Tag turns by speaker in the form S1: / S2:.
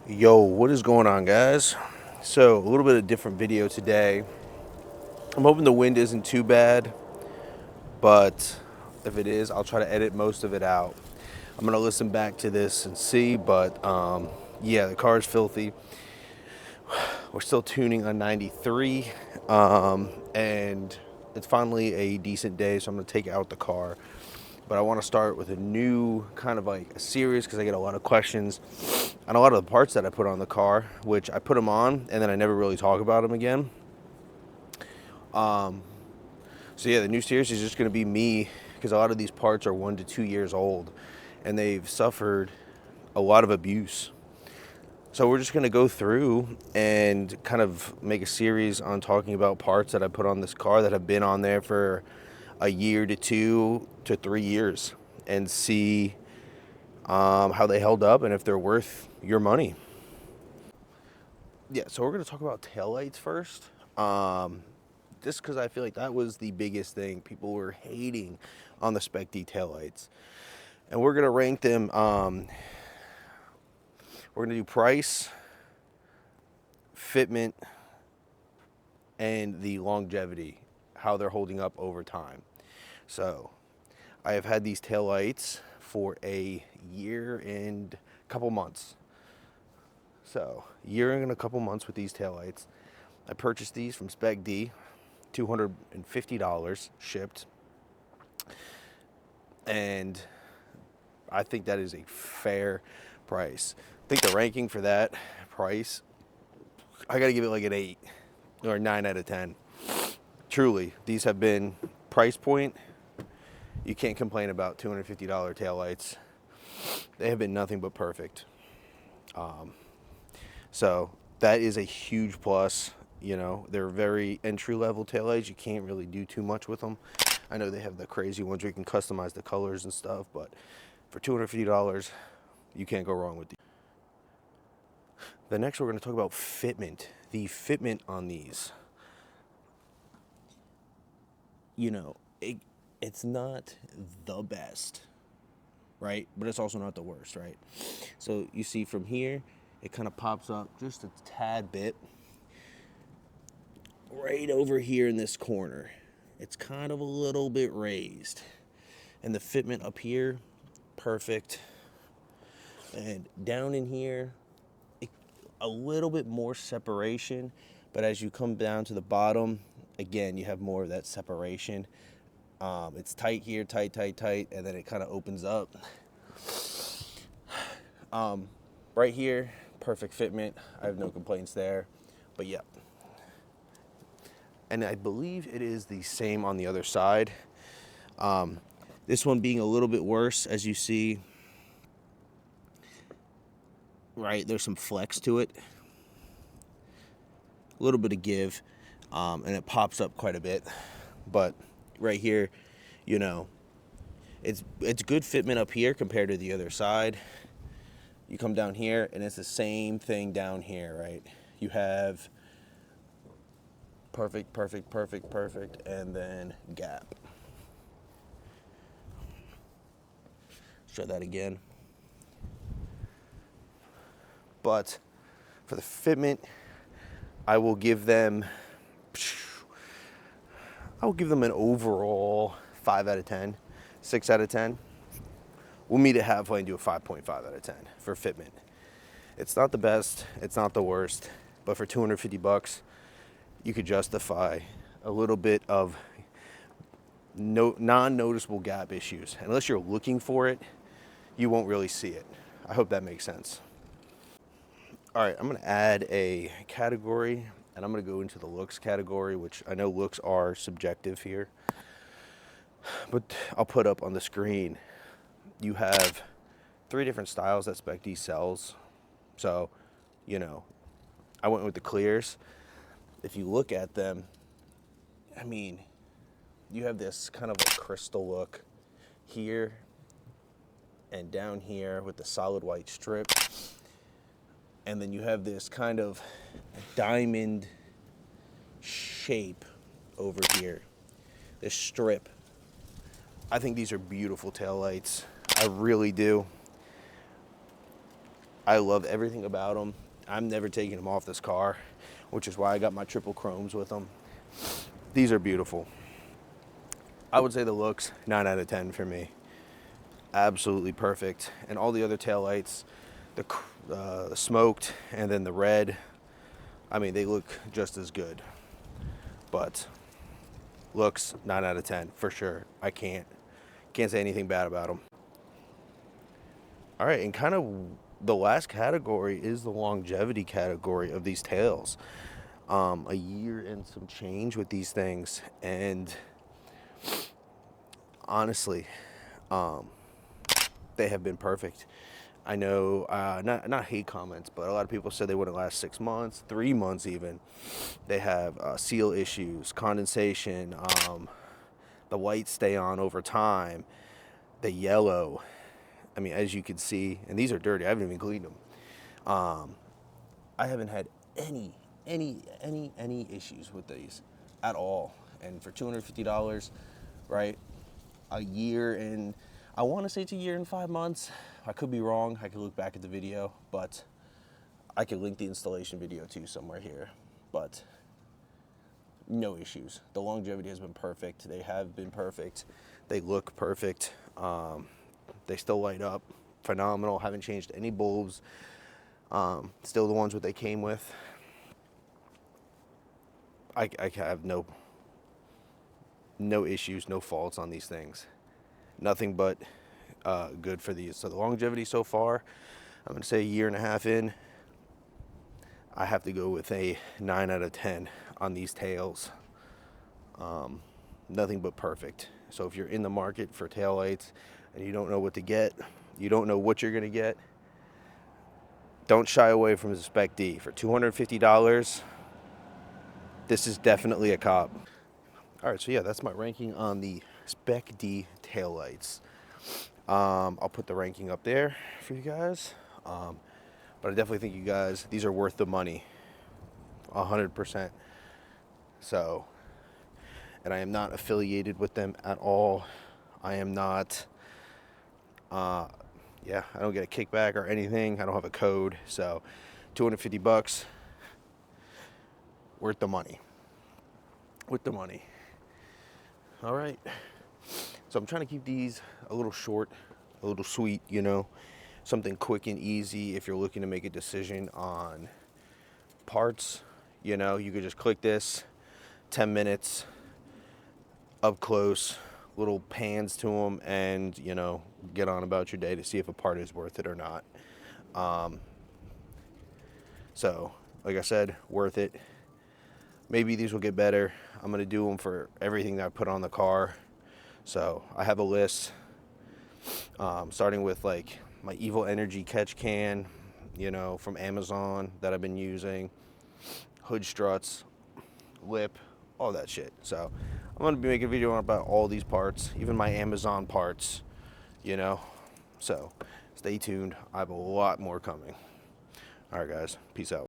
S1: Yo, what is going on, guys? So, a little bit of different video today. I'm hoping the wind isn't too bad, but if it is, I'll try to edit most of it out. I'm gonna listen back to this and see, but yeah, the car is filthy. We're still tuning on 93, and it's finally a decent day, so I'm gonna take out the car. But I want to start with a new kind of like a series because I get a lot of questions on a lot of the parts that I put on the car, which I put them on and then I never really talk about them again. So yeah, the new series is just going to be me because a lot of these parts are 1 to 2 years old and they've suffered a lot of abuse. So we're just going to go through and kind of make a series on talking about parts that I put on this car that have been on there for a year to 2 to 3 years and see how they held up and if they're worth your money. Yeah, so we're going to talk about taillights first. Just because I feel like that was the biggest thing. People were hating on the Spec-D taillights. And we're going to rank them. We're going to do price, fitment, and the longevity, how they're holding up over time. So I have had these taillights for a year and a couple months. So, year and a couple months with these taillights. I purchased these from Spec-D, $250 shipped. And I think that is a fair price. I think the ranking for that price, I got to give it like an 8 or 9 out of 10. Truly, these have been price point. You can't complain about $250 taillights. They have been nothing but perfect. So that is a huge plus. You know, they're very entry-level taillights. You can't really do too much with them. I know they have the crazy ones where you can customize the colors and stuff, but for $250, you can't go wrong with these. The next, we're going to talk about fitment. The fitment on these. You know, it's not the best, right? But it's also not the worst, right? So you see from here, it kind of pops up just a tad bit. Right over here in this corner, it's kind of a little bit raised. And the fitment up here, perfect. And down in here, a little bit more separation. But as you come down to the bottom, again, you have more of that separation. It's tight here, tight, tight, tight, and then it kind of opens up. Right here, perfect fitment. I have no complaints there. But yeah. And I believe it is the same on the other side. This one being a little bit worse, as you see. Right, there's some flex to it. A little bit of give, and it pops up quite a bit. But right here, you know, it's good fitment up here compared to the other side. You come down here, and it's the same thing down here, right? You have perfect, perfect, perfect, perfect, and then gap. Show that again. But for the fitment, I will give them an overall 5 out of 10, 6 out of 10. We'll meet it halfway and do a 5.5 out of 10 for fitment. It's not the best, it's not the worst, but for $250, you could justify a little bit of non-noticeable gap issues. Unless you're looking for it, you won't really see it. I hope that makes sense. All right, I'm gonna add a category and I'm gonna go into the looks category, which I know looks are subjective here, but I'll put up on the screen. You have 3 different styles that Spec-D sells. So, you know, I went with the clears. If you look at them, I mean, you have this kind of a crystal look here and down here with the solid white strip. And then you have this kind of diamond shape over here, this strip. I think these are beautiful taillights. I really do. I love everything about them. I'm never taking them off this car, which is why I got my triple chromes with them. These are beautiful. I would say the looks, 9 out of 10 for me. Absolutely perfect. And all the other taillights, the smoked and then the red, I mean, they look just as good. But looks, 9 out of 10 for sure. I can't say anything bad about them. All right, and kind of the last category is the longevity category of these tails. A year and some change with these things, and honestly, they have been perfect. I know, not hate comments, but a lot of people said they wouldn't last 6 months, 3 months even. They have seal issues, condensation, the whites stay on over time, the yellow. I mean, as you can see, and these are dirty. I haven't even cleaned them. I haven't had any issues with these at all. And for $250, right? A year and I want to say it's a year and 5 months. I could be wrong. I could look back at the video, but I could link the installation video too somewhere here. But no issues. The longevity has been perfect. They have been perfect. They look perfect. They still light up phenomenal. Haven't changed any bulbs. Still the ones that they came with. I have no issues, no faults on these things. Nothing but good for these. So the longevity so far, I'm going to say a year and a half in, I have to go with a 9 out of 10 on these tails. Nothing but perfect. So if you're in the market for taillights and you don't know what to get, you don't know what you're going to get, don't shy away from the Spec-D. For $250, this is definitely a cop. All right, so yeah, that's my ranking on the Spec-D taillights. I'll put the ranking up there for you guys. But I definitely think you guys, these are worth the money, 100%. So, and I am not affiliated with them at all. I am not, yeah, I don't get a kickback or anything. I don't have a code. So, $250, worth the money. With the money. All right. So I'm trying to keep these a little short, a little sweet, you know, something quick and easy. If you're looking to make a decision on parts, you know, you could just click this, 10 minutes, up close, little pans to them, and, you know, get on about your day to see if a part is worth it or not. So, like I said, worth it. Maybe these will get better. I'm going to do them for everything that I put on the car. So I have a list, starting with like my Evil Energy catch can, you know, from Amazon that I've been using, hood struts, lip, all that shit. So I'm going to be making a video about all these parts, even my Amazon parts, you know. So stay tuned. I have a lot more coming. All right, guys. Peace out.